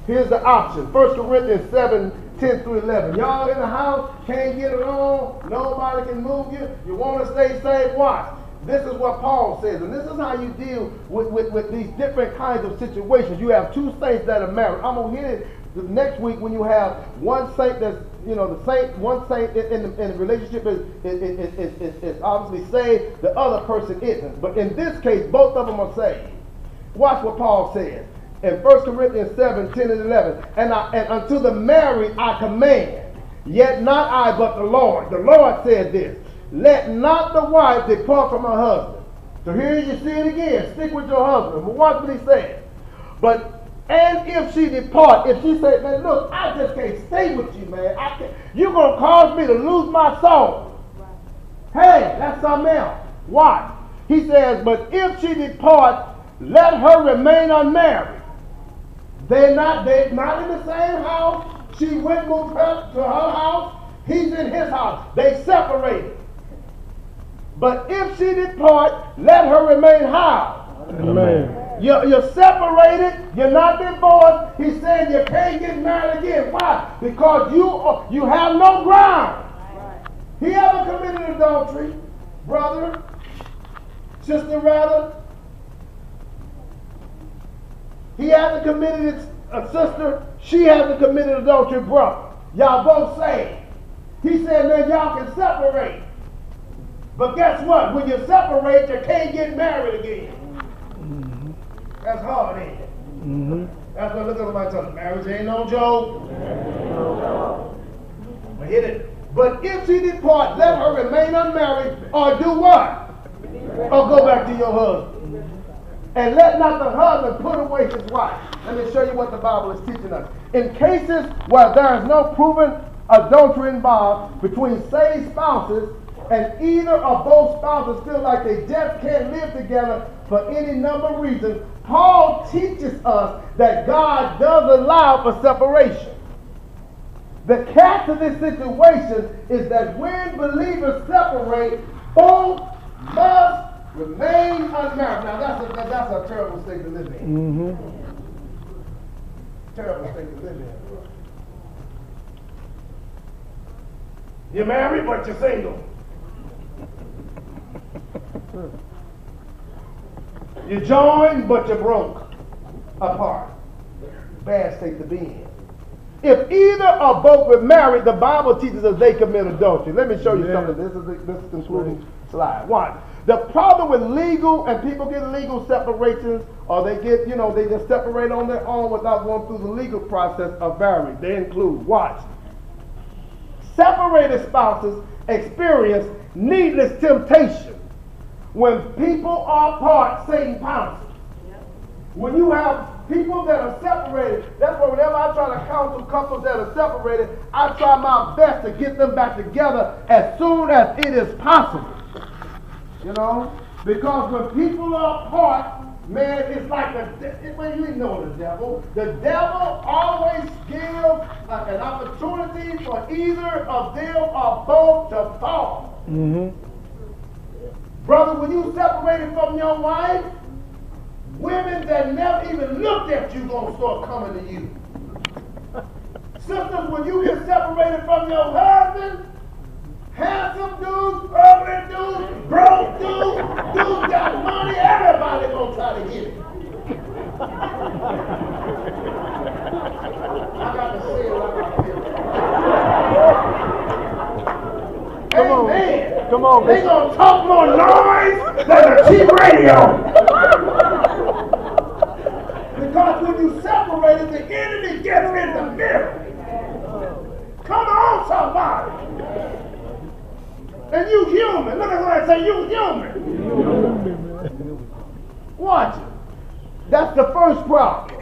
Here's the option. 1 Corinthians 7, 10 through 11. Y'all in the house, can't get along, nobody can move you, you want to stay saved, watch. This is what Paul says, and this is how you deal with these different kinds of situations. You have two saints that are married. I'm going to hit it the next week when you have one saint that's, one saint in the relationship is obviously saved, the other person isn't. But in this case, both of them are saved. Watch what Paul says in 1 Corinthians 7, 10 and 11. And unto the married I command, yet not I but the Lord. The Lord said this, let not the wife depart from her husband. So here you see it again. Stick with your husband. But watch what he says. And if she depart, if she says, man, look, I just can't stay with you, man. You're going to cause me to lose my soul. Hey, that's something else. Watch. He says, but if she depart, let her remain unmarried. They're not in the same house. She went moved her to her house. He's in his house. They separated. But if she depart, let her remain how? Amen. You're separated. You're not divorced. He's saying you can't get married again. Why? Because you have no ground. He ever committed adultery, brother, sister, rather? He hasn't committed it, a sister. She hasn't committed adultery, brother. Y'all both saved. He said, man, y'all can separate. But guess what? When you separate, you can't get married again. Mm-hmm. That's hard, ain't it? Mm-hmm. That's what, look at somebody telling marriage ain't no joke. But hit it. But if she depart, let her remain unmarried, or do what? Or go back to your husband. And let not the husband put away his wife. Let me show you what the Bible is teaching us. In cases where there is no proven adultery involved between saved spouses, and either of both spouses feel like they just can't live together for any number of reasons, Paul teaches us that God does allow for separation. The catch of this situation is that when believers separate, both must remain unmarried. Now that's a terrible state to live in. Mm-hmm. Terrible state to live in. You're married, but you're single. You joined, but you're broke apart. Bad state to be in. If either or both were married, the Bible teaches us they commit adultery. Let me show you something. This is the concluding slide. One, the problem with legal, and people get legal separations, or they get, they just separate on their own without going through the legal process of marriage. They include, watch, separated spouses experience needless temptation. When people are apart, Satan pounces. When you have people that are separated, that's why whenever I try to counsel couples that are separated, I try my best to get them back together as soon as it is possible. Because when people are apart, man, it's like you know the devil. The devil always gives an opportunity for either of them or both to fall. Mm-hmm. Brother, when you separated from your wife, women that never even looked at you gonna start coming to you. Sisters, when you get separated from your husband, handsome dudes, urban dudes, broke dudes got money, everybody gonna try to get it. I got to say it like I feel it. Amen. Come on. They gonna talk more noise than a cheap radio. Because when you separate it, the enemy gets in the middle. Come on, somebody. And you human. Look at what I say, you human. Watch it. That's the first problem.